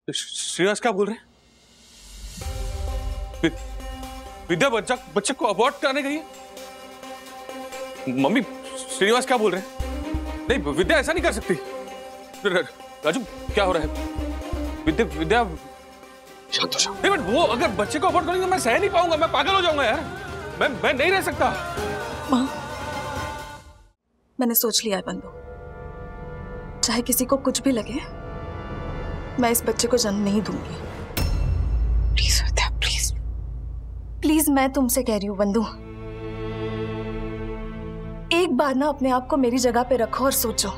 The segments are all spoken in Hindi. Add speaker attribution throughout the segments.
Speaker 1: श्रीनिवास क्या बोल रहे हैं? विद्या बच्चे को अबॉर्ट कराने गई है? मम्मी, श्रीनिवास क्या बोल रहे हैं? नहीं, विद्या ऐसा नहीं कर सकती। राजू, क्या हो रहा है? विद्या
Speaker 2: शांत हो जाओ।
Speaker 1: नहीं, बट वो अगर बच्चे को अबॉर्ट करेंगे तो मैं सह नहीं पाऊंगा, मैं पागल हो जाऊंगा यार। मैं नहीं रह सकता।
Speaker 3: माँ, मैंने सोच लिया है बंधु, चाहे किसी को कुछ भी लगे, मैं इस बच्चे को जन्म नहीं दूंगी।
Speaker 2: प्लीज विद्या, प्लीज
Speaker 3: प्लीज, मैं तुमसे कह रही हूँ बंधु, एक बार ना अपने आप को मेरी जगह पे रखो और सोचो,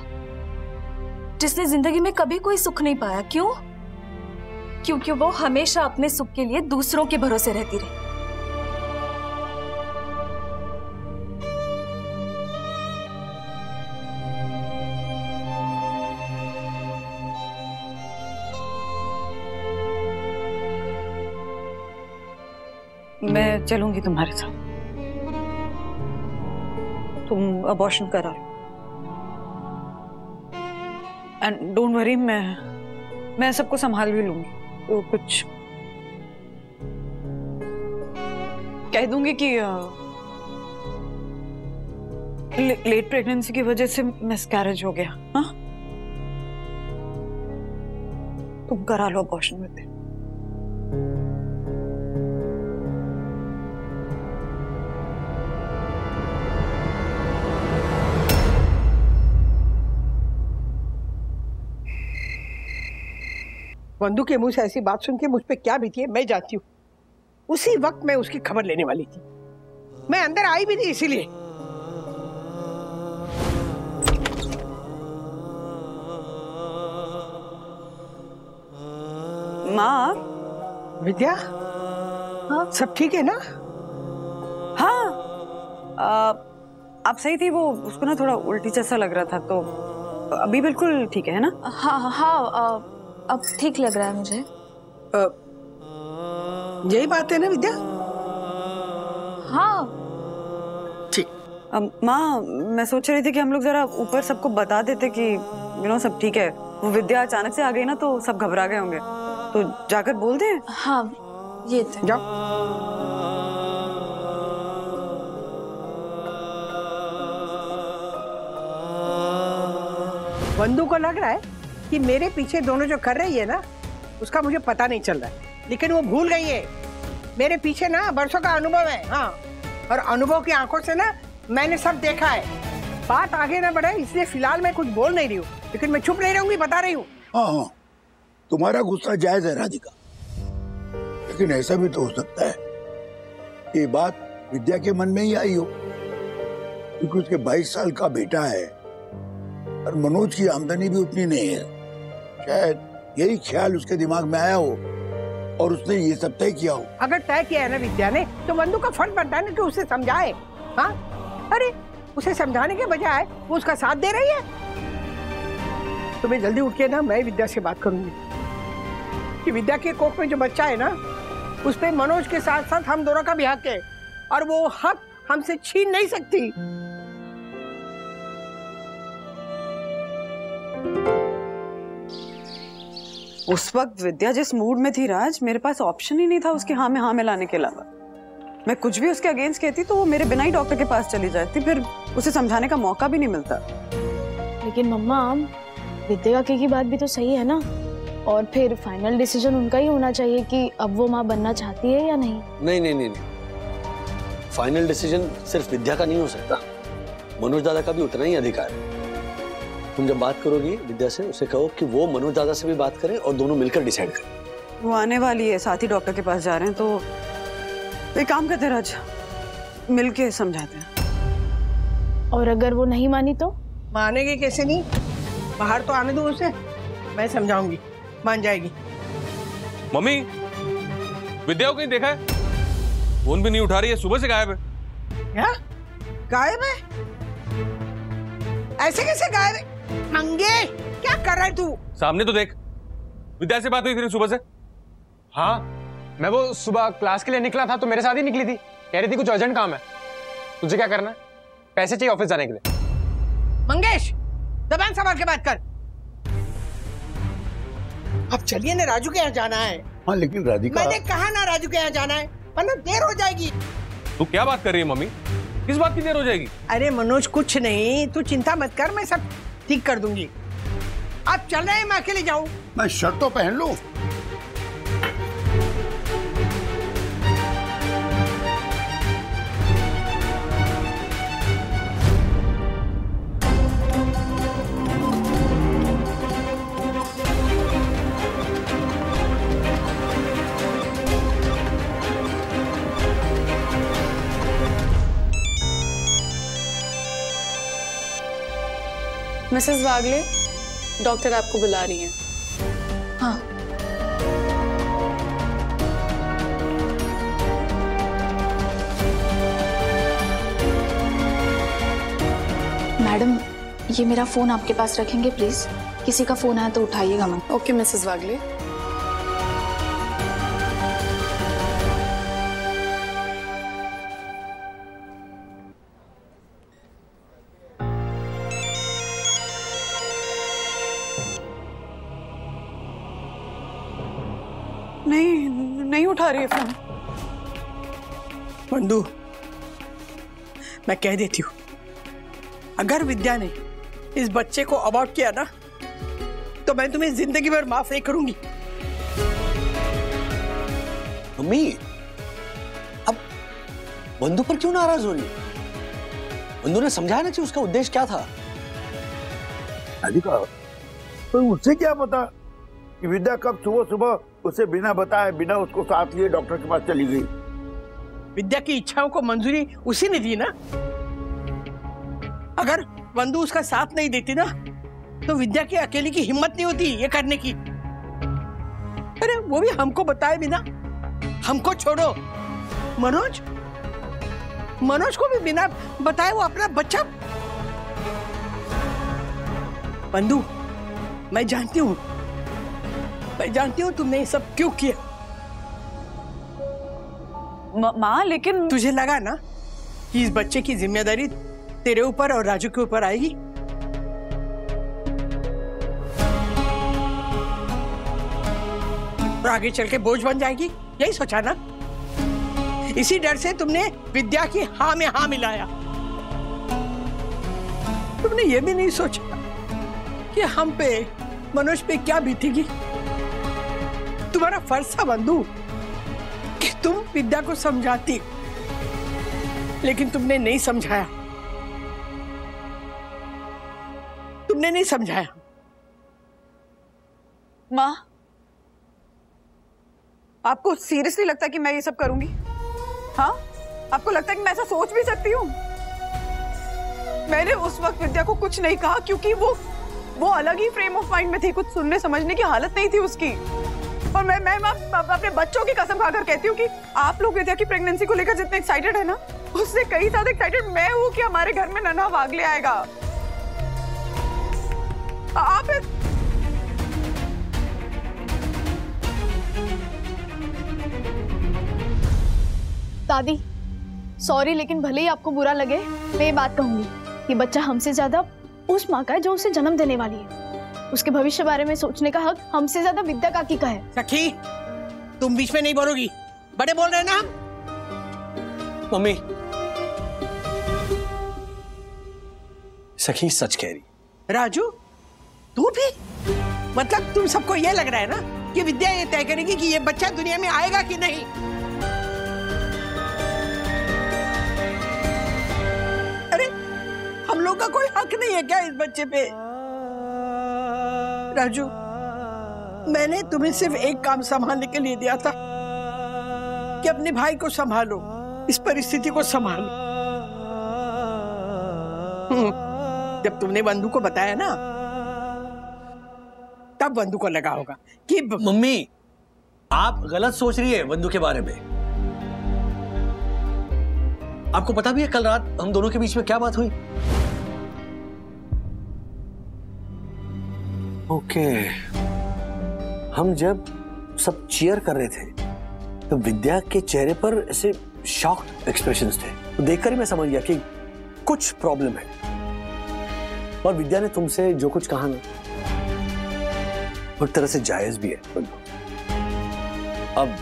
Speaker 3: जिसने जिंदगी में कभी कोई सुख नहीं पाया, क्यों? क्योंकि वो हमेशा अपने सुख के लिए दूसरों के भरोसे रहती रही।
Speaker 4: मैं चलूंगी तुम्हारे साथ, तुम अबॉर्शन करा लो। एंड डोंट वरी, मैं सबको संभाल भी लूंगी। तो कुछ कह दूंगी कि लेट प्रेगनेंसी की वजह से मिसकैरेज हो गया। हाँ, तुम करा लो अबॉर्शन में।
Speaker 5: बंधु के मुंह से ऐसी बात सुन के मुझ पे क्या बीती है मैं जानती हूँ। उसी वक्त मैं उसकी खबर लेने वाली थी, मैं अंदर आई भी नहीं इसीलिए।
Speaker 4: माँ।
Speaker 5: विद्या, हाँ सब ठीक है ना?
Speaker 4: हाँ, आप सही थी, वो उसको ना थोड़ा उल्टी जैसा लग रहा था, तो अभी बिल्कुल ठीक है ना?
Speaker 3: हाँ हाँ, अब ठीक लग रहा है मुझे।
Speaker 5: यही बात है ना विद्या?
Speaker 3: हाँ
Speaker 5: ठीक।
Speaker 4: माँ, मैं सोच रही थी कि हम लोग जरा ऊपर सबको बता देते कि सब ठीक है। वो विद्या अचानक से आ गई ना, तो सब घबरा गए होंगे, तो जाकर बोल दें।
Speaker 3: हाँ, ये
Speaker 5: जाओ। बंधु को लग रहा है कि मेरे पीछे दोनों जो कर रही है ना, उसका मुझे पता नहीं चल रहा है, लेकिन वो भूल गई है मेरे पीछे ना बरसों का अनुभव है। हाँ, और अनुभव की आंखों से ना मैंने सब देखा है। बात आगे ना बढ़े इसलिए फिलहाल मैं कुछ बोल नहीं रही हूँ, लेकिन मैं चुप नहीं रहूंगी, बता रही हूँ।
Speaker 6: हाँ, तुम्हारा गुस्सा जायज है राधिका, लेकिन ऐसा भी तो हो सकता है ये बात विद्या के मन में ही आई हो, क्योंकि उसके 22 साल का बेटा है और मनोज की आमदनी भी उतनी नहीं है। शायद यही ख्याल उसके दिमाग में आया हो और उसने ये सब तय किया हो। अगर तय किया है ना विद्या ने, तो बंधु का फर्ज बनता है ना कि उसे समझाए। हाँ, अरे उसे समझाने के बजाय वो उसका साथ दे रही है। तो मैं जल्दी उठ के ना मैं विद्या से बात करूंगी कि विद्या के कोख में जो बच्चा है ना, उस पे मनोज के साथ साथ हम दोनों का भी हक है और वो हक हमसे छीन नहीं सकती।
Speaker 4: उस वक्त विद्या जिस मूड में थी राज, मेरे पास ऑप्शन ही नहीं था उसके हाँ में हाँ मिलाने के अलावा। मैं कुछ भी उसके अगेंस्ट कहती तो वो मेरे बिना ही डॉक्टर के पास चली जाती, फिर उसे समझाने का मौका भी नहीं मिलता।
Speaker 7: लेकिन मम्मा, विद्या की बात भी तो सही है ना, और फिर फाइनल डिसीजन उनका ही होना चाहिए कि अब वो माँ बनना चाहती है या नहीं।
Speaker 2: नहीं नहीं नहीं, फाइनल डिसीजन सिर्फ विद्या का नहीं हो सकता, मनोज दादा का भी उतना ही अधिकार है। तुम जब बात करोगी विद्या से, उसे कहो कि वो मनोज दादा से भी बात करें और दोनों मिलकर डिसाइड करें।
Speaker 4: वो आने वाली है, साथ ही डॉक्टर के पास जा रहे हैं, तो एक काम करते राज, मिलके समझाते हैं।
Speaker 7: और अगर वो नहीं मानी तो?
Speaker 5: मानेगी कैसे नहीं, बाहर तो आने दो उसे, मैं समझाऊंगी, मान जाएगी।
Speaker 1: मम्मी, विद्या को कहीं देखा है? फोन भी नहीं उठा रही है, सुबह से गायब है।
Speaker 5: क्या गायब है? ऐसे कैसे गायब है? मंगे, क्या कर रहा है तू?
Speaker 1: सामने तो देख, विद्या से बात हुई थी सुबह से।
Speaker 8: हाँ, मैं वो सुबह क्लास के लिए निकला था तो मेरे साथ ही निकली थी, कह रही थी कुछ अर्जेंट काम है। तुझे क्या करना है? पैसे चाहिए ऑफिस जाने के लिए।
Speaker 5: मंगेश, जबान संभाल के बात कर। अब चलिए ना, राजू के यहाँ जाना है।
Speaker 6: हाँ लेकिन राधिका,
Speaker 5: मैंने कहा ना राजू के यहाँ जाना है, वरना देर हो जाएगी।
Speaker 1: तू क्या बात कर रही है मम्मी? किस बात की देर हो जाएगी?
Speaker 5: अरे मनोज कुछ नहीं, तू चिंता मत कर, मैं सब ठीक कर दूंगी। आप चल रहे हैं, मैं अकेले जाऊं?
Speaker 6: मैं शर्ट तो पहन लूं।
Speaker 9: मिसेस वागले, डॉक्टर आपको बुला रही हैं।
Speaker 3: हाँ।
Speaker 7: मैडम, ये मेरा फोन आपके पास रखेंगे प्लीज? किसी का फोन आया तो उठाइएगा मत।
Speaker 9: ओके मिसेस वागले।
Speaker 4: नहीं उठा रही है फोन।
Speaker 5: बंधु, मैं कह देती हूँ, अगर विद्या ने इस बच्चे को अबॉर्ट किया ना, तो मैं तुम्हें जिंदगी भर माफ नहीं करूंगी।
Speaker 2: मम्मी, अब बंधु पर क्यों नाराज हो रही है? बंधु ने समझाया ना कि उसका उद्देश्य क्या था।
Speaker 6: राधिका, तो उससे क्या पता कि विद्या कब सुबह सुबह उसे बिना बताए, बिना उसको साथ लिए डॉक्टर के पास चली गई।
Speaker 5: विद्या की इच्छाओं को मंजूरी उसी ने दी ना। अगर बंधु उसका साथ नहीं देती ना, तो विद्या की अकेली की हिम्मत नहीं होती ये करने की। अरे वो भी हमको बताए बिना। हमको छोड़ो, मनोज को भी बिना बताए वो अपना बच्चा। बंधु, मैं जानती हूँ तुमने ये सब क्यों किया।
Speaker 4: माँ, लेकिन
Speaker 5: तुझे लगा ना कि इस बच्चे की जिम्मेदारी तेरे ऊपर और राजू के ऊपर आएगी। और आगे चल के बोझ बन जाएगी, यही सोचा ना। इसी डर से तुमने विद्या की हाँ में हाँ मिलाया। तुमने ये भी नहीं सोचा कि हम पे, मनोज पे क्या बीतेगी। तुम्हारा फर्ज था बंधु कि तुम विद्या को समझाती, लेकिन तुमने नहीं समझाया।
Speaker 4: माँ, आपको सीरियसली लगता है कि मैं ये सब करूंगी? हाँ, आपको लगता है कि मैं ऐसा सोच भी सकती हूँ? मैंने उस वक्त विद्या को कुछ नहीं कहा क्योंकि वो अलग ही फ्रेम ऑफ माइंड में थी। कुछ सुनने समझने की हालत नहीं थी उसकी। और मैं अपने बच्चों की कसम खाकर कहती हूँ कि आप लोग विद्या की प्रेगनेंसी को लेकर जितने एक्साइटेड है ना, उससे कहीं ज्यादा एक्साइटेड मैं हूँ कि हमारे घर में नन्हा वागले आएगा। आप
Speaker 7: दादी, सॉरी, लेकिन भले ही आपको बुरा लगे, मैं ये बात कहूंगी, ये बच्चा हमसे ज्यादा उस माँ का है जो उसे जन्म देने वाली है। उसके भविष्य बारे में सोचने का हक हमसे ज्यादा विद्या काकी का है।
Speaker 5: सखी, तुम बीच में नहीं बोलोगी, बड़े बोल रहे हैं ना हम।
Speaker 2: मम्मी, सखी सच कह रही।
Speaker 5: राजू, तू भी? मतलब तुम सबको ये लग रहा है ना कि विद्या ये तय करेगी कि ये बच्चा दुनिया में आएगा कि नहीं। अरे हम लोग का कोई हक नहीं है क्या इस बच्चे पे? राजू, मैंने तुम्हें सिर्फ एक काम संभालने के लिए दिया था कि अपने भाई को संभालो, इस परिस्थिति को संभालो। जब तुमने बंधु को बताया ना, तब बंधु को लगा होगा कि
Speaker 2: मम्मी, आप गलत सोच रही है बंधु के बारे में। आपको पता भी है कल रात हम दोनों के बीच में क्या बात हुई? ओके, हम जब सब चीयर कर रहे थे तो विद्या के चेहरे पर ऐसे शॉक्ड एक्सप्रेशंस थे। तो देखकर ही मैं समझ गया कि कुछ प्रॉब्लम है। और विद्या ने तुमसे जो कुछ कहा ना, और तरह से जायज भी है बंधु। अब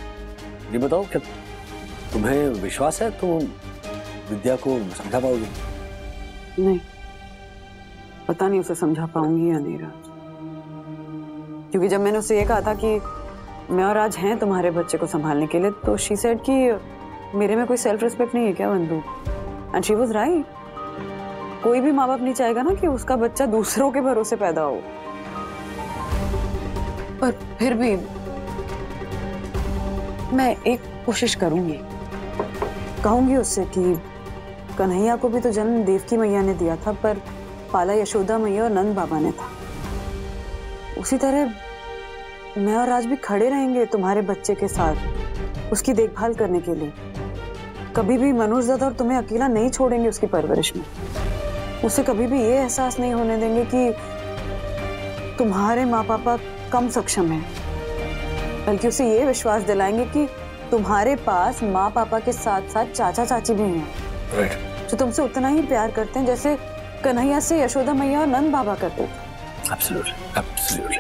Speaker 2: ये बताओ, क्या तुम्हें विश्वास है तुम विद्या को समझा पाओगी?
Speaker 4: नहीं, पता नहीं उसे समझा पाऊंगी या नहीं राज, क्योंकि जब मैंने उसे ये कहा था कि मैं और राज हैं तुम्हारे बच्चे को संभालने के लिए, तो शी सेड कि मेरे में कोई सेल्फ रिस्पेक्ट नहीं है क्या बंधु? And she was right. कोई भी माँ बाप नहीं चाहेगा ना कि उसका बच्चा दूसरों के भरोसे पैदा हो, पर फिर भी मैं एक कोशिश करूंगी, कहूंगी उससे कि कन्हैया को भी तो जन्म देवकी मैया ने दिया था, पर पाला यशोदा मैया और नंद बाबा ने था। उसी तरह मैं और राज भी खड़े रहेंगे तुम्हारे बच्चे के साथ उसकी देखभाल करने के लिए। कभी भी मनोज दादा और तुम्हें अकेला नहीं छोड़ेंगे उसकी परवरिश में। उसे कभी भी ये एहसास नहीं होने देंगे कि तुम्हारे माँ पापा कम सक्षम हैं, बल्कि उसे ये विश्वास दिलाएंगे कि तुम्हारे पास माँ पापा के साथ साथ चाचा चाची भी हैं, जो तुमसे उतना ही प्यार करते हैं जैसे कन्हैया से यशोदा मैया और नंद बाबा करते थे।
Speaker 2: Absolutely, absolutely.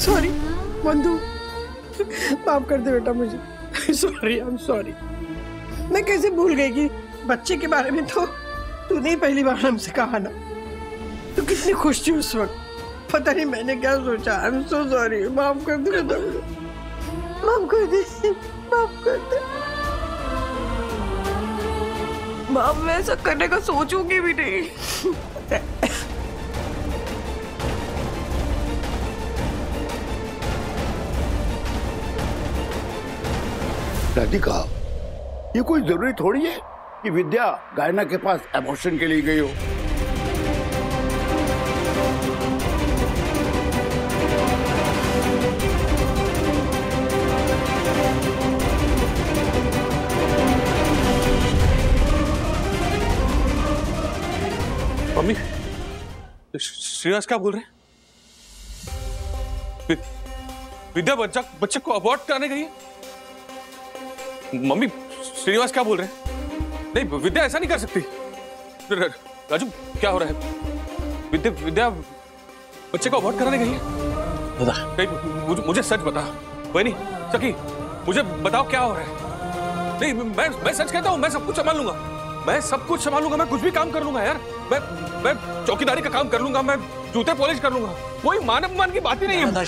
Speaker 5: सॉरी बंधु, माफ कर दे बेटा मुझे। Sorry, I am sorry. मैं कैसे भूल गई कि बच्चे के बारे में तो तूने ही पहली बार हमसे कहा ना। तू कितनी खुश थी उस वक्त, पता नहीं मैंने क्या सोचा। आई एम सो सॉरी, माफ कर दे बेटा मुझे, माफ कर दे, माफ कर दे।
Speaker 3: माम, मैं ऐसा करने का सोचूंगी भी नहीं।
Speaker 6: राधिका, ये कोई जरूरी थोड़ी है कि विद्या गायना के पास एबॉर्शन के लिए गई हो।
Speaker 1: मम्मी, श्रीनिवास क्या बोल रहे हैं? विद्या बच्चे को अबॉर्ट कराने गई है? मम्मी, श्रीनिवास क्या बोल रहे हैं? नहीं, विद्या ऐसा नहीं कर सकती। राजू, क्या हो रहा है? विद्या बच्चे को अबॉर्ट कराने गई है? नहीं, मुझे सच बता। वही नहीं सकी, मुझे बताओ क्या हो रहा है। नहीं, मैं सच कहता हूँ, मैं सब कुछ संभाल लूंगा। मैं सब कुछ संभाल लूंगा, मैं कुछ भी काम कर लूंगा यार। मैं चौकीदारी का काम कर लूंगा, मैं जूते पॉलिश कर लूंगा। कोई मान अपमान की बात ही नहीं है।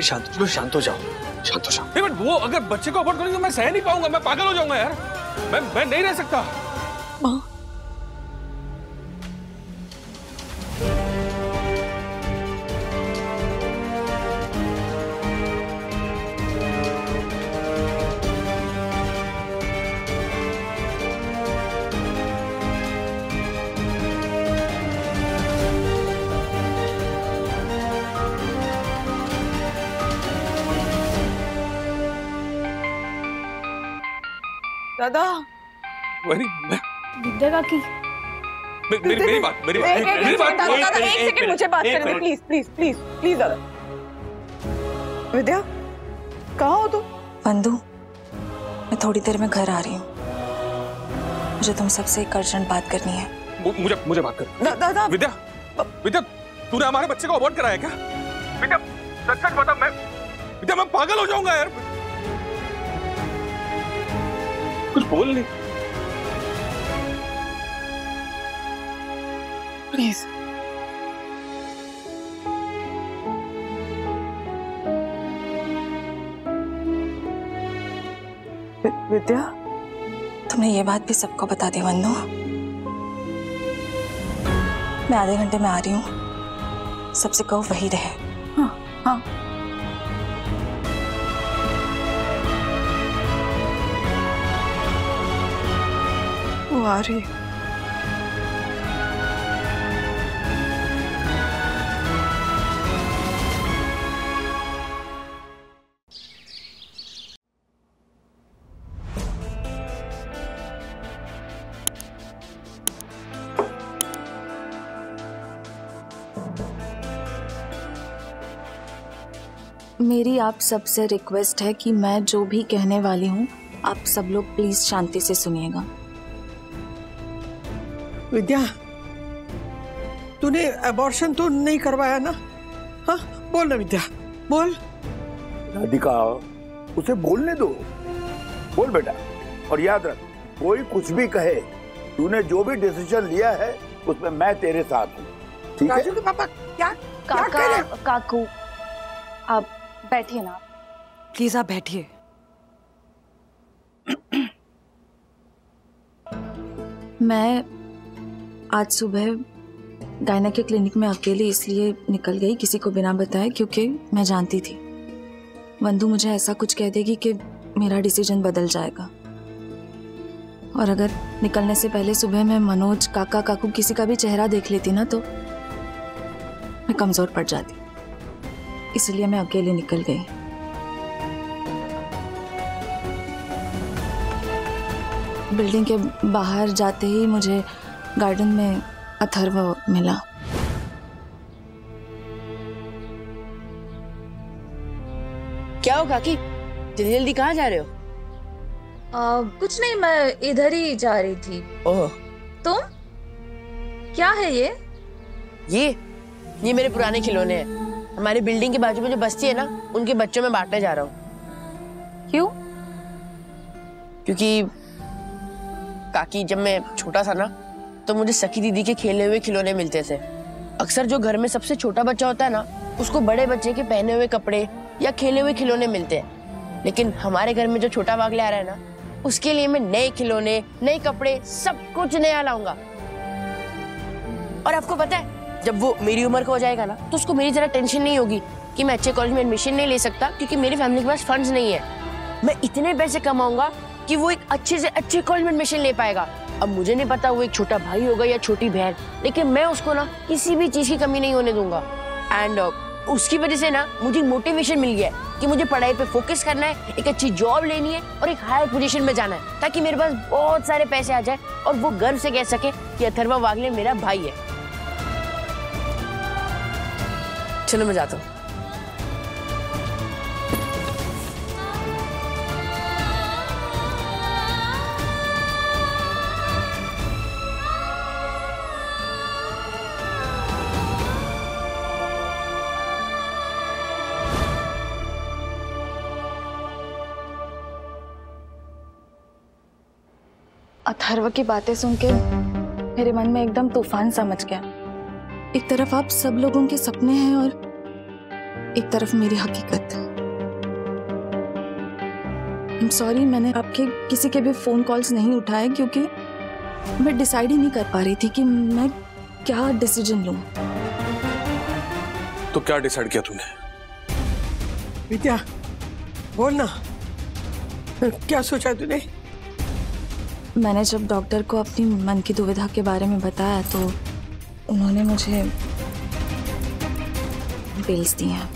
Speaker 2: शांत हो जाओ।
Speaker 1: नहीं, बट वो अगर बच्चे को अबॉर्ट करेंगे तो मैं सह नहीं पाऊंगा, मैं पागल हो जाऊंगा यार। मैं नहीं रह सकता।
Speaker 4: दादा,
Speaker 7: विद्या काकी,
Speaker 1: मेरी बात, मेरी बात।
Speaker 4: दादा, एक सेकंड मुझे बात करने दो, प्लीज प्लीज प्लीज प्लीज। दादा, विद्या कहाँ हो तुम?
Speaker 3: बंधु, मैं थोड़ी देर में घर आ रही हूँ। मुझे तुम सबसे एक अर्जेंट बात करनी है।
Speaker 1: मुझे बात कर।
Speaker 4: दादा,
Speaker 1: विद्या, तूने हमारे बच्चे को अबॉर्ट कराया क्या? विद्या, सच बता। मैं पागल हो जाऊंगा यार। कुछ बोल नहीं।
Speaker 4: प्लीज। विद्या,
Speaker 3: तुमने ये बात भी सबको बता दी बंधु। मैं आधे घंटे में आ रही हूँ, सबसे कहो वही रहे।
Speaker 4: हाँ हाँ। वो आ रही है।
Speaker 3: मेरी आप सबसे रिक्वेस्ट है कि मैं जो भी कहने वाली हूँ आप सब लोग प्लीज शांति से सुनिएगा।
Speaker 5: विद्या, तूने अबॉर्शन तो नहीं करवाया ना? हाँ बोल ना विद्या, बोल।
Speaker 6: राधिका, उसे बोलने दो, बोल बेटा। और याद रख, कोई कुछ भी कहे, तूने जो भी डिसीजन लिया है उसमें मैं तेरे साथ हूँ, ठीक है?
Speaker 5: राजू के पापा क्या क्या कह रहे हैं?
Speaker 3: काकू आप बैठिए ना,
Speaker 4: प्लीज आप बैठिए।
Speaker 3: मैं आज सुबह गायना के क्लिनिक में अकेले इसलिए निकल गई किसी को बिना बताए क्योंकि मैं जानती थी वंदू मुझे ऐसा कुछ कह देगी कि मेरा डिसीजन बदल जाएगा। और अगर निकलने से पहले सुबह मैं मनोज, काका, काकू किसी का भी चेहरा देख लेती ना तो मैं कमजोर पड़ जाती, इसलिए मैं अकेले निकल गई। बिल्डिंग के बाहर जाते ही मुझे गार्डन में अथर्व मिला।
Speaker 10: क्या हो काकी, जल्दी जल्दी कहाँ जा रहे हो?
Speaker 11: कुछ नहीं, मैं इधर ही जा रही थी।
Speaker 10: ओह,
Speaker 11: तुम? क्या है ये?
Speaker 10: ये मेरे पुराने खिलौने हैं। हमारी बिल्डिंग के बाजू में जो बस्ती है ना, उनके बच्चों में बांटने जा रहा हूँ।
Speaker 11: क्यों?
Speaker 10: क्योंकि काकी, जब मैं छोटा था ना तो मुझे सखी दीदी के खेले हुए खिलौने मिलते थे। अक्सर जो घर में सबसे छोटा बच्चा होता है ना, उसको बड़े बच्चे के पहने हुए कपड़े या खेले हुए खिलौने मिलते हैं। लेकिन हमारे घर में जो छोटा वागले आ रहा है ना, उसके लिए मैं नए खिलौने, नए कपड़े, सब कुछ नया लाऊंगा। और आपको पता है, जब वो मेरी उम्र का हो जाएगा ना तो उसको मेरी तरह टेंशन नहीं होगी कि मैं अच्छे कॉलेज में एडमिशन नहीं ले सकता क्योंकि मेरी फैमिली के पास फंड्स नहीं है। मैं इतने पैसे कमाऊंगा कि वो एक अच्छे से अच्छे कॉलेज में एडमिशन ले पाएगा। अब मुझे नहीं पता वो एक छोटा भाई होगा या छोटी बहन, लेकिन मैं उसको ना किसी भी चीज की कमी नहीं होने दूंगा। एंड उसकी वजह से ना मुझे मोटिवेशन मिल गया है कि मुझे पढ़ाई पे फोकस करना है, एक अच्छी जॉब लेनी है और एक हायर पोजीशन में जाना है, ताकि मेरे पास बहुत सारे पैसे आ जाए और वो गर्व से कह सके कि अथर्व वागले मेरा भाई है। चलो मैं जाता हूँ।
Speaker 3: अथर्व की बातें सुन के मेरे मन में एकदम तूफान सा मच गया। एक तरफ आप सब लोगों के सपने हैं और एक तरफ मेरी हकीकत। आई एम सॉरी, मैंने आपके किसी के भी फोन कॉल्स नहीं उठाए क्योंकि मैं डिसाइड ही नहीं कर पा रही थी कि मैं क्या डिसीजन लूं।
Speaker 1: तो क्या डिसाइड किया तूने?
Speaker 5: विद्या, बोल ना, क्या सोचा तूने?
Speaker 3: मैंने जब डॉक्टर को अपनी मन की दुविधा के बारे में बताया तो उन्होंने मुझे पिल्स दी हैं।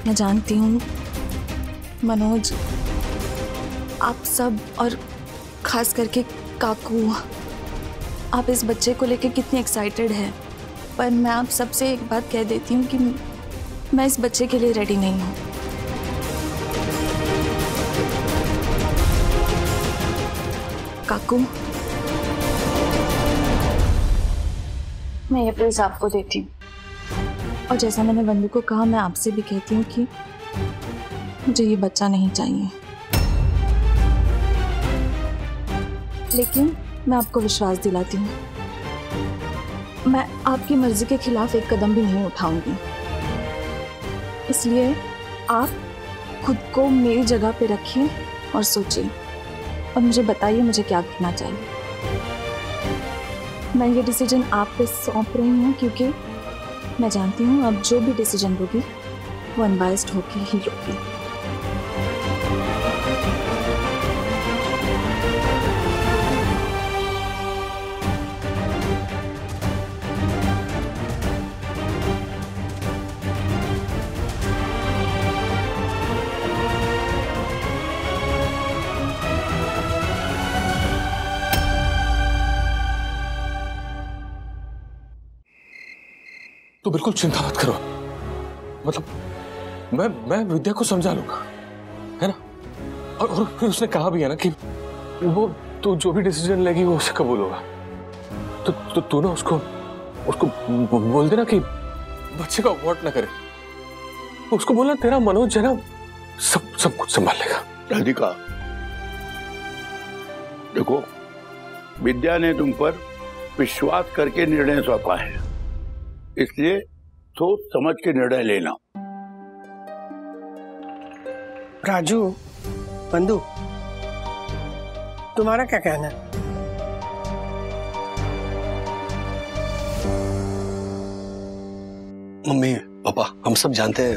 Speaker 3: मैं जानती हूँ मनोज, आप सब और खास करके काकू, आप इस बच्चे को लेकर कितने एक्साइटेड हैं, पर मैं आप सबसे एक बात कह देती हूँ कि मैं इस बच्चे के लिए रेडी नहीं हूँ। काकू, मैं ये पिल्स आपको देती हूँ और जैसा मैंने वंदू को कहा, मैं आपसे भी कहती हूँ कि मुझे ये बच्चा नहीं चाहिए। लेकिन मैं आपको विश्वास दिलाती हूँ, मैं आपकी मर्जी के खिलाफ एक कदम भी नहीं उठाऊंगी। इसलिए आप खुद को मेरी जगह पे रखिए और सोचिए और मुझे बताइए मुझे क्या करना चाहिए। मैं ये डिसीजन आप पे सौंप रही हूँ क्योंकि मैं जानती हूँ अब जो भी डिसीजन लोगी वो अनबायस्ड होकर ही लोगी।
Speaker 1: तू बिल्कुल चिंता मत करो, मतलब मैं विद्या को समझा लूंगा, है ना। और फिर उसने कहा भी है ना कि वो तू जो भी डिसीजन लेगी वो उसे कबूल होगा। तो तू ना उसको बोल देना कि बच्चे का अबॉर्ट ना करे। उसको बोलना तेरा मनोज है ना सब कुछ संभाल लेगा।
Speaker 6: राधिका, देखो, विद्या ने तुम पर विश्वास करके निर्णय सौंपा है, इसलिए सोच समझ के निर्णय लेना।
Speaker 5: राजू, बंधु, तुम्हारा क्या कहना है?
Speaker 2: मम्मी पापा, हम सब जानते हैं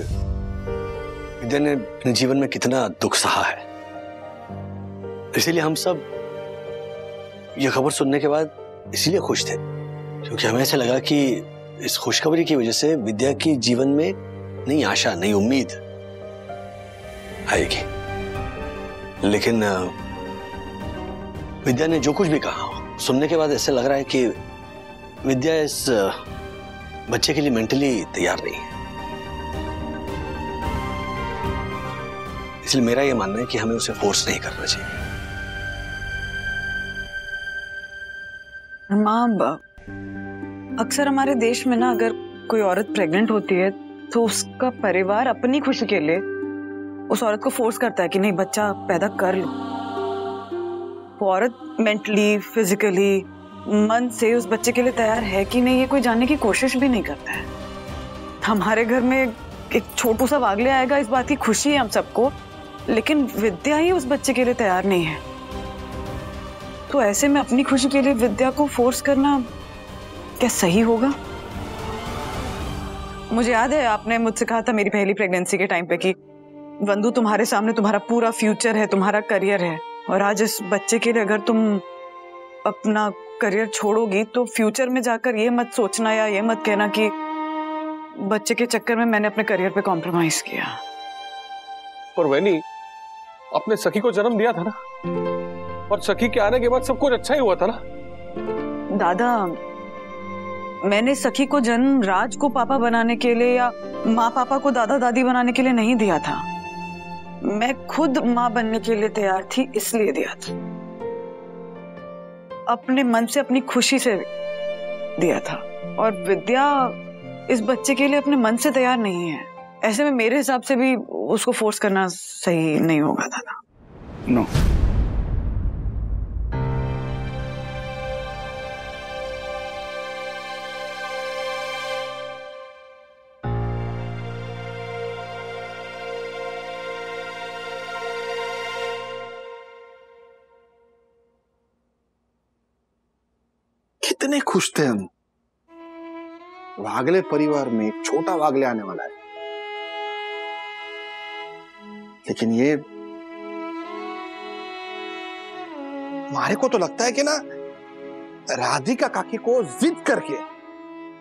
Speaker 2: विद्या ने अपने जीवन में कितना दुख सहा है, इसीलिए हम सब ये खबर सुनने के बाद इसीलिए खुश थे, क्योंकि हमें ऐसा लगा कि इस खुशखबरी की वजह से विद्या की जीवन में नई आशा, नई उम्मीद आएगी। लेकिन विद्या ने जो कुछ भी कहा सुनने के बाद ऐसा लग रहा है कि विद्या इस बच्चे के लिए मेंटली तैयार नहीं है। इसलिए मेरा यह मानना है कि हमें उसे फोर्स नहीं करना चाहिए।
Speaker 4: माँ, अक्सर हमारे देश में ना अगर कोई औरत प्रेग्नेंट होती है तो उसका परिवार अपनी खुशी के लिए उस औरत को फोर्स करता है कि नहीं, बच्चा पैदा कर लो। वो औरत मेंटली, फिजिकली, मन से उस बच्चे के लिए तैयार है कि नहीं, ये कोई जानने की कोशिश भी नहीं करता है। हमारे घर में एक छोटू सा वागले आएगा, इस बात की खुशी है हम सबको, लेकिन विद्या ही उस बच्चे के लिए तैयार नहीं है। तो ऐसे में अपनी खुशी के लिए विद्या को फोर्स करना क्या सही होगा? मुझे याद है आपने मुझसे कहा था मेरी पहली प्रेगनेंसी के टाइम पे कि वंदु, तुम्हारे सामने तुम्हारा पूरा फ्यूचर है, तुम्हारा करियर है, और आज इस बच्चे के लिए अगर तुम अपना करियर छोड़ोगी तो फ्यूचर में जाकर ये मत सोचना या ये मत कहना कि बच्चे के चक्कर में मैंने अपने करियर पे कॉम्प्रोमाइज किया।
Speaker 1: पर वैनी, अपने सखी को जन्म दिया था ना, और सखी के आने के बाद सब कुछ अच्छा ही हुआ था ना।
Speaker 4: दादा, मैंने सखी को जन्म राज को पापा बनाने के लिए या माँ पापा को दादा दादी बनाने के लिए नहीं दिया था। मैं खुद माँ बनने के लिए तैयार थी, इसलिए दिया था। अपने मन से, अपनी खुशी से दिया था। और विद्या इस बच्चे के लिए अपने मन से तैयार नहीं है। ऐसे में मेरे हिसाब से भी उसको फोर्स करना सही नहीं होगा दादा।
Speaker 6: नो।
Speaker 12: कितने खुश थे हम, वागले परिवार में एक छोटा वागले आने वाला है, लेकिन ये हमारे को तो लगता है कि ना, राधिका काकी को जिद करके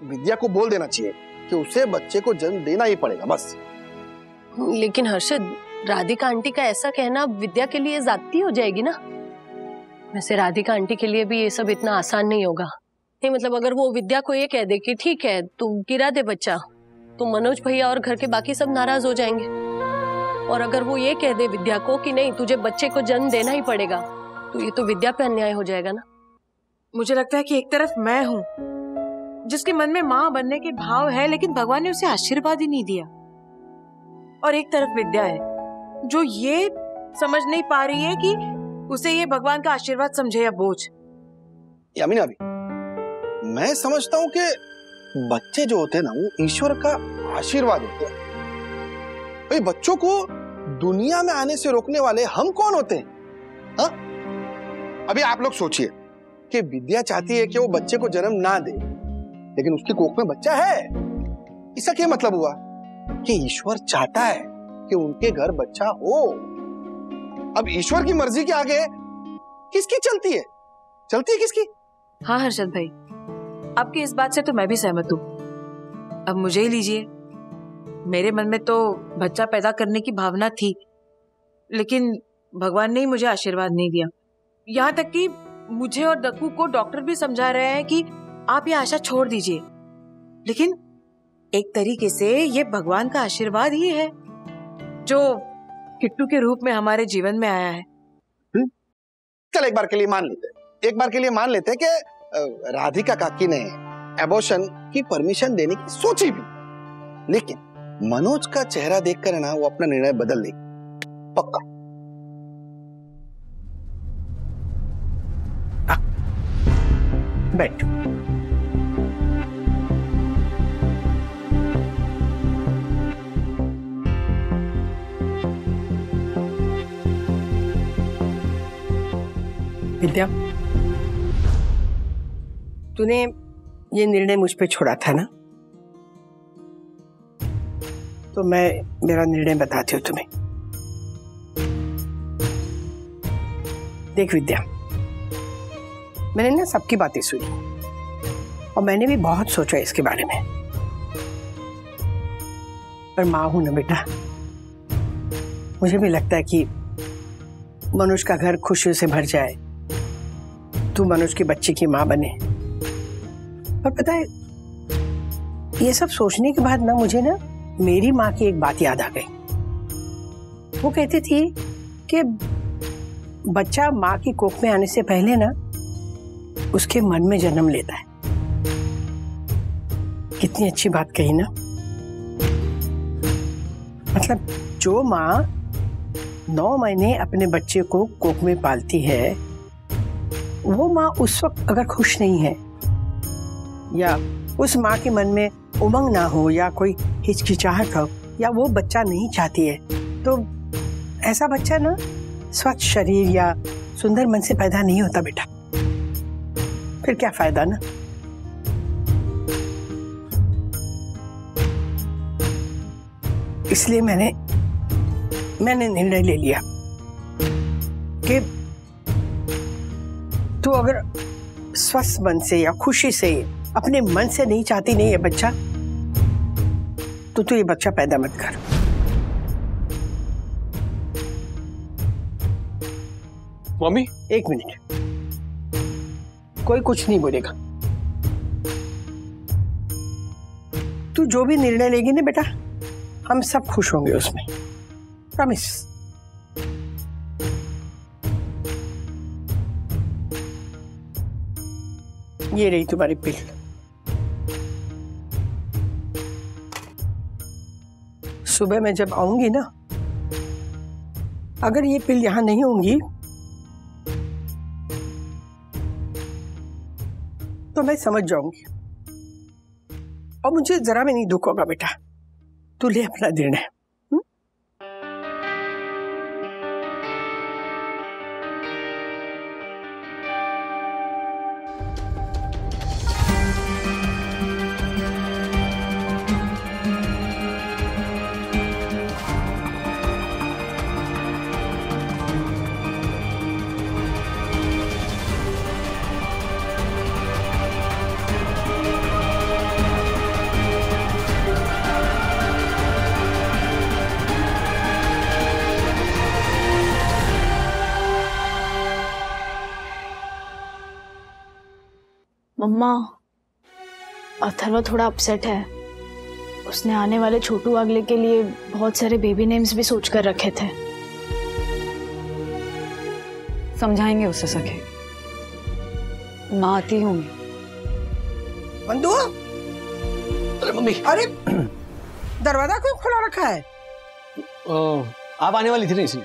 Speaker 12: विद्या को बोल देना चाहिए कि उसे बच्चे को जन्म देना ही पड़ेगा, बस।
Speaker 10: लेकिन हर्षद, राधिका आंटी का ऐसा कहना विद्या के लिए ज्यादती हो जाएगी ना। वैसे राधिका आंटी के लिए भी ये सब इतना आसान नहीं होगा। नहीं, मतलब अगर वो विद्या को ये कह दे कि ठीक है तू गिरा दे बच्चा, तो मनोज भैया और घर के बाकी सब नाराज हो जाएंगे। और अगर वो ये कह दे विद्या को कि नहीं, तुझे बच्चे को जन्म देना ही पड़ेगा, तो ये तो विद्या पे अन्याय हो जाएगा ना।
Speaker 13: मुझे लगता है कि एक तरफ मैं हूँ जिसके मन में माँ बनने के भाव है, लेकिन भगवान ने उसे आशीर्वाद ही नहीं दिया, और एक तरफ विद्या है जो ये समझ नहीं पा रही है कि उसे ये भगवान का आशीर्वाद समझे या बोझ।
Speaker 12: यामिनी भाभी, मैं समझता हूँ कि बच्चे जो होते हैं ना, वो ईश्वर का आशीर्वाद होते हैं। भाई, बच्चों को दुनिया में आने से रोकने वाले हम कौन होते हैं? हाँ? अभी आप लोग सोचिए कि विद्या चाहती है कि वो बच्चे को जन्म ना दे, लेकिन उसकी कोख में बच्चा है। इसका क्या मतलब हुआ कि ईश्वर चाहता है कि उनके घर बच्चा हो। अब ईश्वर की मर्जी के आगे किसकी चलती है? चलती है किसकी?
Speaker 13: हाँ हर्षद भाई, आपकी इस बात से तो मैं भी सहमत हूँ। अब मुझे ही लीजिए, मेरे मन में तो बच्चा पैदा करने की भावना थी, लेकिन भगवान ने ही मुझे आशीर्वाद नहीं दिया। यहाँ तक कि मुझे और दक्कू को डॉक्टर भी समझा रहे हैं कि आप ये आशा छोड़ दीजिए, लेकिन एक तरीके से ये भगवान का आशीर्वाद ही है जो किट्टू के रूप में हमारे जीवन में आया है।
Speaker 12: चल एक बार के लिए मान लेते हैं कि राधिका काकी ने एबॉर्शन की परमिशन देने की सोची भी, लेकिन मनोज का चेहरा देखकर ना वो अपना निर्णय बदल देगी पक्का।
Speaker 5: बैठ। विद्या, तूने ये निर्णय मुझ पे छोड़ा था ना, तो मैं मेरा निर्णय बताती हूँ तुम्हें। देख विद्या, मैंने ना सबकी बातें सुनी और मैंने भी बहुत सोचा इसके बारे में, पर माँ हूं ना बेटा, मुझे भी लगता है कि मनोज का घर खुशियों से भर जाए, तू मनोज के बच्चे की माँ बने। पर पता है, ये सब सोचने के बाद ना मुझे ना मेरी माँ की एक बात याद आ गई। वो कहती थी कि बच्चा माँ की कोख में आने से पहले ना उसके मन में जन्म लेता है। कितनी अच्छी बात कही ना। मतलब जो माँ 9 महीने अपने बच्चे को कोख में पालती है, वो माँ उस वक्त अगर खुश नहीं है या उस माँ के मन में उमंग ना हो या कोई हिचकिचाहट हो या वो बच्चा नहीं चाहती है, तो ऐसा बच्चा ना स्वच्छ शरीर या सुंदर मन से पैदा नहीं होता बेटा। फिर क्या फायदा ना। इसलिए मैंने निर्णय ले लिया कि तू अगर स्वस्थ मन से या खुशी से अपने मन से नहीं चाहती नहीं है बच्चा, तो तू ये बच्चा पैदा मत कर।
Speaker 1: मम्मी,
Speaker 5: एक मिनट, कोई कुछ नहीं बोलेगा। तू जो भी निर्णय लेगी ना बेटा, हम सब खुश होंगे उसमें, प्रॉमिस। ये रही तुम्हारी पिल। सुबह मैं जब आऊंगी ना, अगर ये पिल यहां नहीं होंगी तो मैं समझ जाऊंगी और मुझे जरा भी नहीं दुख होगा बेटा। तू ले अपना निर्णय।
Speaker 7: मम्मा, अथर्व थोड़ा अपसेट है। उसने आने वाले छोटू अगले के लिए बहुत सारे बेबी नेम्स भी सोच कर रखे थे।
Speaker 4: समझाएंगे उससे सके, माँ आती होंगी।
Speaker 5: बंधु,
Speaker 2: अरे मम्मी,
Speaker 5: अरे दरवाजा क्यों खुला रखा है?
Speaker 2: आप आने वाली थी ना इसलिए।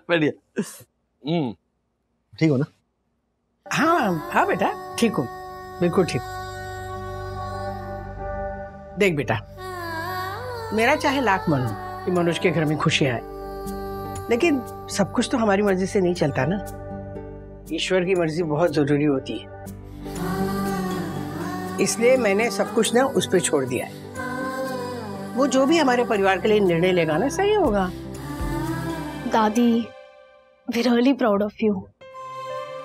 Speaker 2: बढ़िया। ठीक हो ना?
Speaker 5: हाँ हाँ बेटा, ठीक हूँ, बिल्कुल ठीक हूँ। देख बेटा, मेरा चाहे लाख मन हो कि मनोज के घर में खुशी आए, लेकिन सब कुछ तो हमारी मर्जी से नहीं चलता ना। ईश्वर की मर्जी बहुत जरूरी होती है, इसलिए मैंने सब कुछ ना उस पर छोड़ दिया है। वो जो भी हमारे परिवार के लिए निर्णय लेगा ना, सही होगा।
Speaker 7: दादी, we really proud of you.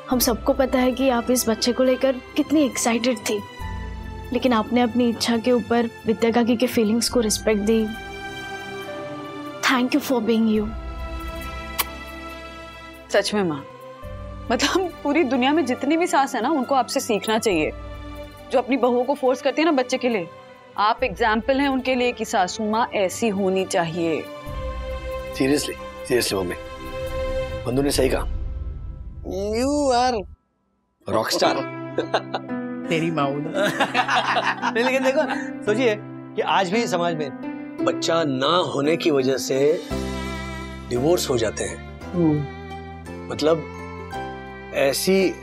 Speaker 7: हम सबको पता है कि आप इस बच्चे को लेकर कितनी एक्साइटेड थी, लेकिन आपने अपनी इच्छा के ऊपर विद्या काकी के फीलिंग्स को रिस्पेक्ट दी। Thank you for being you.
Speaker 4: सच में माँ, मतलब पूरी दुनिया में जितनी भी सास है ना, उनको आपसे सीखना चाहिए। जो अपनी बहुओं को फोर्स करती है ना बच्चे के लिए, आप एग्जाम्पल हैं उनके लिए कि सासू माँ ऐसी होनी चाहिए।
Speaker 2: सीरियसली सीरियसली मम्मी, बंधु ने सही कहा, यू आर रॉकस्टार।
Speaker 5: तेरी माँ
Speaker 2: नहीं, लेकिन देखो सोचिए कि आज भी समाज में बच्चा ना होने की वजह से डिवोर्स हो जाते हैं। मतलब ऐसी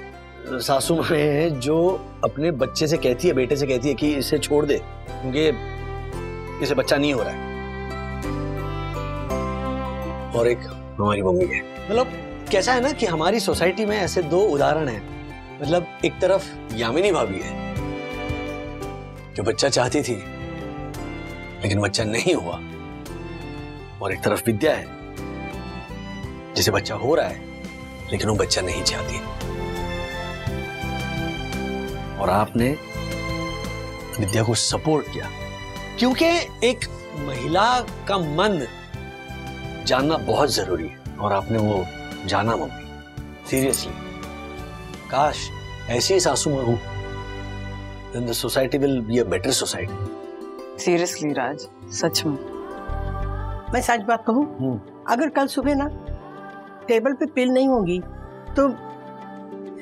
Speaker 2: सासू माँ हैं जो अपने बच्चे से कहती है, बेटे से कहती है कि इसे छोड़ दे क्योंकि इसे बच्चा नहीं हो रहा है। और एक हमारी मम्मी है। मतलब कैसा है ना कि हमारी सोसाइटी में ऐसे दो उदाहरण हैं। मतलब एक तरफ यामिनी भाभी है जो बच्चा चाहती थी लेकिन बच्चा नहीं हुआ, और एक तरफ विद्या है जिसे बच्चा हो रहा है लेकिन वो बच्चा नहीं चाहती। और आपने विद्या को सपोर्ट किया क्योंकि एक महिला का मन जानना बहुत जरूरी है, और आपने वो जाना मम्मी। सीरियसली, काश ऐसी सासू माँ हो, then the society will be a better society.
Speaker 4: Seriously Raj, सच में।
Speaker 5: मैं सच बात कहूँ, अगर कल सुबह ना टेबल पे पिल नहीं होगी तो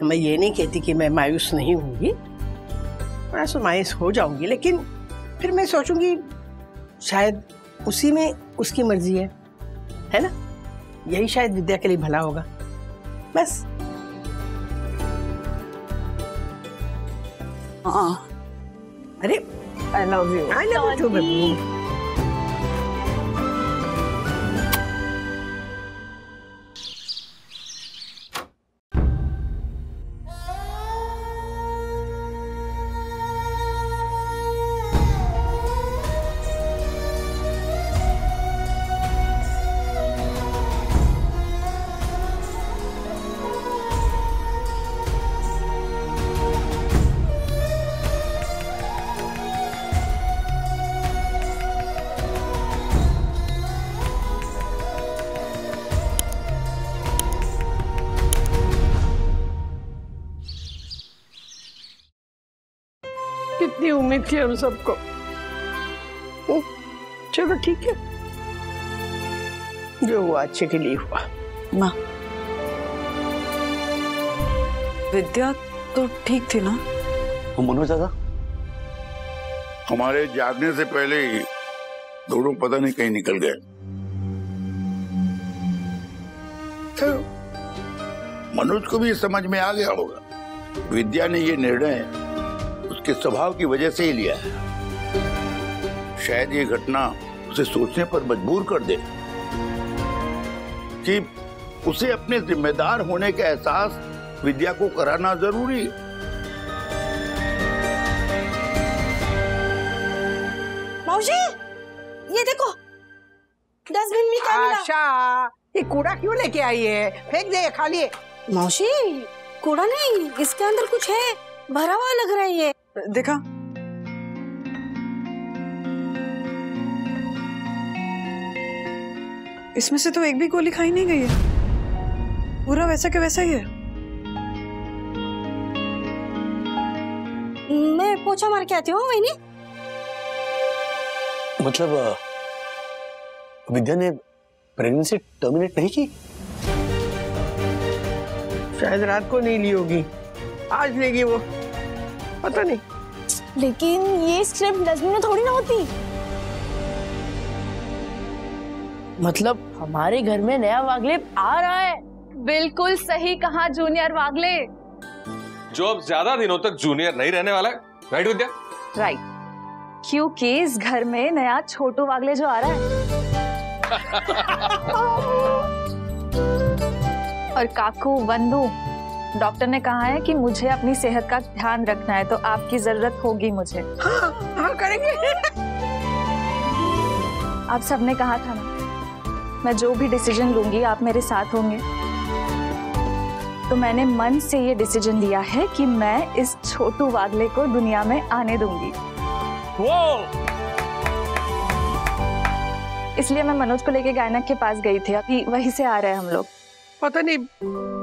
Speaker 5: मैं ये नहीं कहती कि मैं मायूस नहीं होंगी, थोड़ा सा मायूस हो जाऊंगी, लेकिन फिर मैं सोचूंगी शायद उसी में उसकी मर्जी है ना? यही शायद विद्या के लिए भला होगा, बस।
Speaker 4: हाँ,
Speaker 5: अरे I love you, I love you too baby. कितनी उम्मीद थी हम सबको। चलो ठीक है, जो हुआ अच्छे के लिए हुआ।
Speaker 4: माँ, विद्या तो ठीक थी ना?
Speaker 2: मनोज दादा,
Speaker 6: हमारे जागने से पहले ही दोनों पता नहीं कहीं निकल गए। तो मनोज को भी समझ में आ गया होगा विद्या ने ये निर्णय उसके स्वभाव की वजह से ही लिया है। शायद ये घटना उसे सोचने पर मजबूर कर दे कि उसे अपने जिम्मेदार होने का एहसास विद्या को कराना जरूरी है।
Speaker 5: मौसी, ये देखो डस्टबिन में क्या मिला? आशा, ये कूड़ा क्यों लेके आई है? फेंक दे, खा लिए।
Speaker 13: मौसी, कूड़ा नहीं, इसके अंदर कुछ है, भरा हुआ लग रहा है ये।
Speaker 4: देखा? इसमें से तो एक भी गोली खाई नहीं गई है, पूरा वैसा के वैसा ही है।
Speaker 13: मैं पोछा मार के आती हूँ वही नहीं।
Speaker 2: मतलब विद्या ने प्रेगनेंसी टर्मिनेट नहीं की?
Speaker 5: शायद रात को नहीं ली होगी, आज लेगी वो, पता नहीं।
Speaker 7: लेकिन ये स्क्रिप्ट डस्टबिन में थोड़ी ना होती।
Speaker 10: मतलब हमारे घर में नया वागले आ रहा है।
Speaker 3: बिल्कुल सही कहा जूनियर वागले,
Speaker 1: जो अब ज्यादा दिनों तक जूनियर नहीं रहने वाला है। राइट विद्या?
Speaker 3: राइट, क्योंकि इस घर में नया छोटू वागले जो आ रहा है। और काकू, बंधु, डॉक्टर ने कहा है कि मुझे अपनी सेहत का ध्यान रखना है, तो आपकी जरूरत होगी मुझे।
Speaker 5: हाँ, करेंगे।
Speaker 3: आप सबने कहा था ना, मैं जो भी डिसीजन लूंगी आप मेरे साथ होंगे, तो मैंने मन से ये डिसीजन लिया है कि मैं इस छोटू वागले को दुनिया में आने दूंगी। इसलिए मैं मनोज को लेके गायनक के पास गई थी, अभी वहीं से आ रहे हैं हम लोग।
Speaker 5: पता नहीं,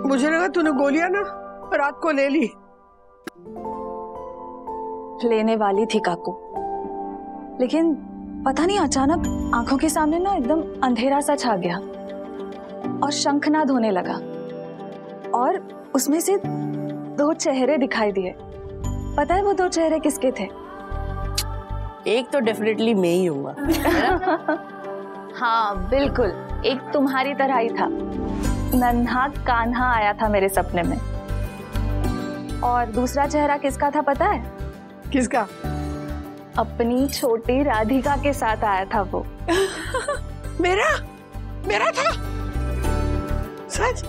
Speaker 5: मुझे लगा तूने गोलियां ना रात को ले ली।
Speaker 3: लेने वाली थी काकू, लेकिन पता नहीं अचानक आंखों के सामने ना एकदम अंधेरा सा छा गया और शंखनाद होने लगा और उसमें से 2 चेहरे दिखाई दिए। पता है वो 2 चेहरे किसके थे?
Speaker 10: एक तो डेफिनेटली मैं ही हूँगा।
Speaker 3: हाँ बिल्कुल, एक तुम्हारी तरह ही था। नन्हा कान्हा आया था मेरे सपने में। और दूसरा चेहरा किसका था पता है?
Speaker 5: किसका?
Speaker 3: अपनी छोटी राधिका के साथ आया था वो।
Speaker 5: मेरा था? सच?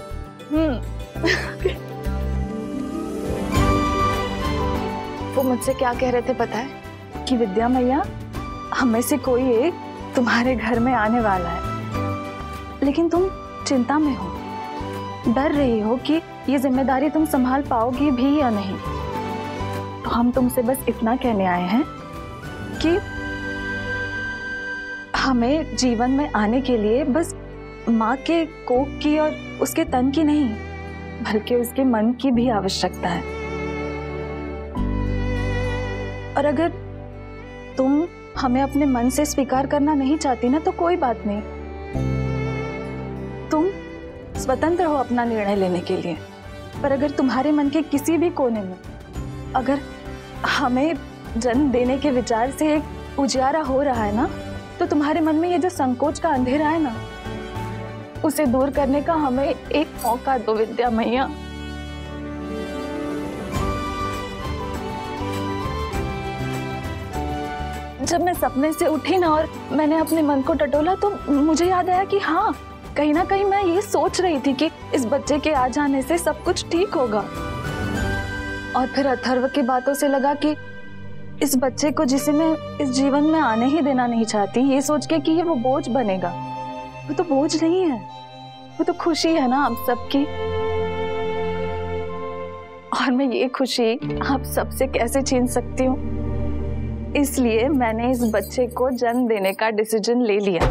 Speaker 3: वो मुझसे क्या कह रहे थे पता है? कि विद्या मैया, हमें से कोई एक तुम्हारे घर में आने वाला है, लेकिन तुम चिंता में हो, डर रही हो कि ये जिम्मेदारी तुम संभाल पाओगी भी या नहीं। तो हम तुमसे बस इतना कहने आए हैं कि हमें जीवन में आने के लिए बस माँ के कोख की और उसके तन की नहीं, बल्कि उसके मन की भी आवश्यकता है। और अगर तुम हमें अपने मन से स्वीकार करना नहीं चाहती ना, तो कोई बात नहीं, तुम स्वतंत्र हो अपना निर्णय लेने के लिए। पर अगर तुम्हारे मन के किसी भी कोने में अगर हमें जन्म देने के विचार से एक उजियारा हो रहा है ना, तो तुम्हारे मन में ये जो संकोच का अंधेरा है ना, उसे दूर करने का हमें एक मौका दो विद्या मैया। जब मैं सपने से उठी ना और मैंने अपने मन को टटोला, तो मुझे याद आया कि हाँ, कहीं ना कहीं मैं ये सोच रही थी कि इस बच्चे के आ जाने से सब कुछ ठीक होगा। और फिर अथर्व की बातों से लगा कि इस बच्चे को, जिसे मैं इस जीवन में आने ही देना नहीं चाहती, ये सोच के कि ये वो बोझ बनेगा, वो तो बोझ नहीं है, वो तो खुशी है ना आप सबकी। और मैं ये खुशी आप सबसे कैसे छीन सकती हूँ? इसलिए मैंने इस बच्चे को जन्म देने का डिसीजन ले लिया।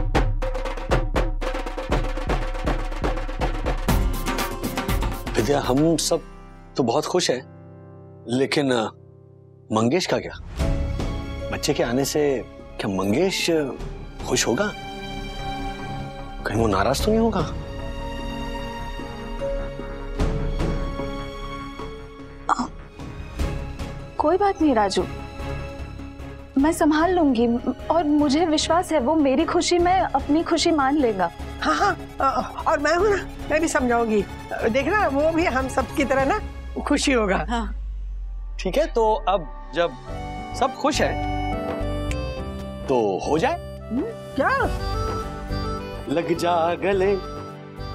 Speaker 2: विद्या, हम सब तो बहुत खुश हैं, लेकिन मंगेश का क्या? बच्चे के आने से क्या मंगेश खुश होगा? कहीं वो नाराज तो नहीं होगा?
Speaker 3: कोई बात नहीं राजू, मैं संभाल लूंगी और मुझे विश्वास है वो मेरी खुशी में अपनी खुशी मान लेगा।
Speaker 5: हाँ हाँ, और मैं हूँ ना, मैं भी समझाऊंगी। देखना वो भी हम सब की तरह ना खुशी होगा।
Speaker 2: हाँ। ठीक है, तो अब जब सब खुश है तो हो जाए।
Speaker 5: क्या?
Speaker 2: लग जा गले,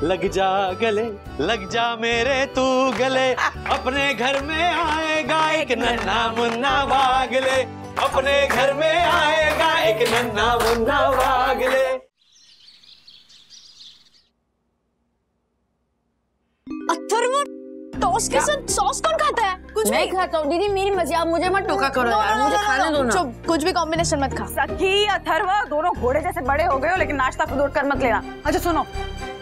Speaker 2: लग जा गले, लग जा मेरे तू गले, अपने घर में आएगा एक नन्हा मुन्ना वागले, अपने घर में आएगा एक नन्हा मुन्ना वागले।
Speaker 7: अथर्व, टॉस के साथ सॉस कौन खाता है? कुछ
Speaker 10: मैं खाता हूँ दीदी, मेरी मर्जी, आप मुझे मत टोका करो यार, मुझे खाने दो ना।
Speaker 7: चुप, कुछ भी कॉम्बिनेशन मत खा।
Speaker 4: सखी अथर्व, दोनों घोड़े जैसे बड़े हो गए हो, लेकिन नाश्ता खुद उठकर मत लेना। अच्छा सुनो,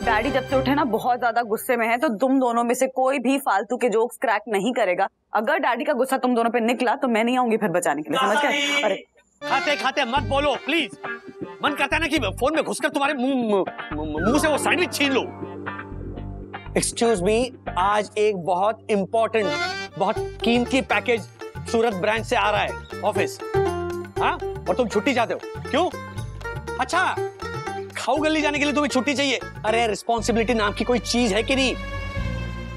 Speaker 4: डैडी जब से उठे ना बहुत ज्यादा गुस्से में है, तो तुम दोनों में से कोई भी फालतू के जोक्स क्रैक नहीं करेगा। अगर डैडी का गुस्सा तुम दोनों पे निकला तो मैं नहीं आऊंगी फिर बचाने के लिए, समझ गए? अरे
Speaker 2: खाते खाते मत बोलो प्लीज। मन करता है ना कि फोन में घुसकर तुम्हारे मुंह से वो सैंडविच छीन लो। एक्सक्यूज मी, आज एक बहुत इंपॉर्टेंट, बहुत कीमती पैकेज सूरत ब्रांच से आ रहा है ऑफिस। हाँ, और तुम छुट्टी चाहते हो? क्यों? अच्छा, खाऊ गली जाने के लिए तुम्हें छुट्टी चाहिए? अरे रिस्पॉन्सिबिलिटी नाम की कोई चीज है कि नहीं?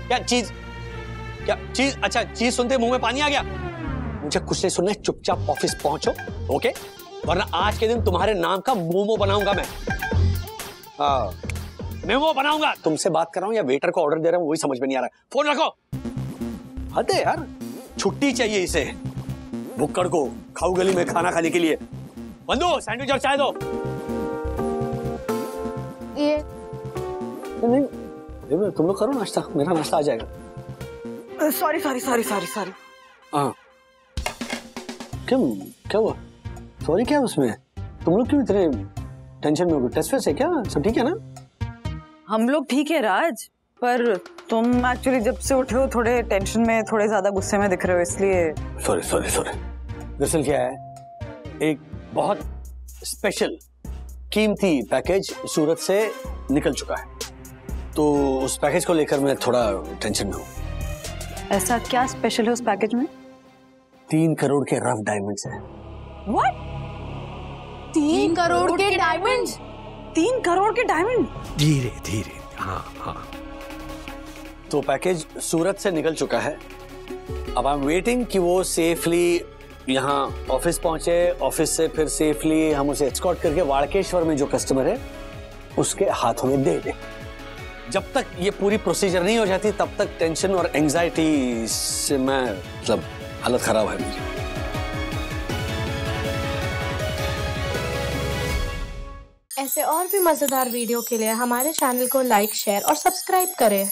Speaker 2: क्या चीज? क्या चीज? अच्छा, चीज सुनते मुंह में पानी आ गया? मुझे कुछ नहीं सुनना है, चुपचाप ऑफिस पहुंचो, ओके? वरना आज के दिन तुम्हारे नाम का मोमो बनाऊंगा मैं। हाँ, मेमो बनाऊंगा। तुमसे बात कर रहा हूं या वेटर को ऑर्डर दे रहा हूं, वही समझ में नहीं आ रहा है। फोन रखो। हद है यार, छुट्टी चाहिए इसे, भुक्कड़ को खाऊ गली में खाना खाने के लिए। बंदो, सैंडविच और चाय दो।
Speaker 7: ये
Speaker 2: नहीं, तुम लोग करो नाश्ता, मेरा नाश्ता आ जाएगा।
Speaker 4: Sorry sorry sorry sorry sorry.
Speaker 2: हाँ, क्यों? क्या हुआ? सॉरी क्या उसमें? तुम लोग क्यों इतने टेंशन में हो? टेस्ट फेस्ट है क्या? सब ठीक है ना?
Speaker 4: हम लोग ठीक है राज, पर तुम एक्चुअली जब से उठे हो थोड़े टेंशन में, थोड़े ज्यादा गुस्से में दिख रहे हो, इसलिए।
Speaker 2: Sorry sorry sorry. दरअसल क्या है, एक बहुत स्पेशल कीमती पैकेज सूरत से निकल चुका है, तो उस पैकेज को लेकर मैं थोड़ा टेंशन में हूँ।
Speaker 4: ऐसा क्या स्पेशल है उस पैकेज में?
Speaker 2: 3 करोड़ के रफ डायमंड्स हैं।
Speaker 4: What?
Speaker 7: 3 करोड़ के डायमंड्स?
Speaker 4: 3 करोड़ के डायमंड?
Speaker 6: धीरे धीरे, हाँ हाँ।
Speaker 2: तो पैकेज सूरत से निकल चुका है। अब आई एम वेटिंग कि वो सेफली यहाँ ऑफिस पहुंचे, ऑफिस से फिर सेफली हम उसे एस्कॉर्ट करके वाड़केश्वर में जो कस्टमर है उसके हाथों में दे दे। जब तक ये पूरी प्रोसीजर नहीं हो जाती तब तक टेंशन और एंजाइटी से मैं मतलब हालत खराब है मेरी।
Speaker 14: ऐसे और भी मजेदार वीडियो के लिए हमारे चैनल को लाइक, शेयर और सब्सक्राइब करें।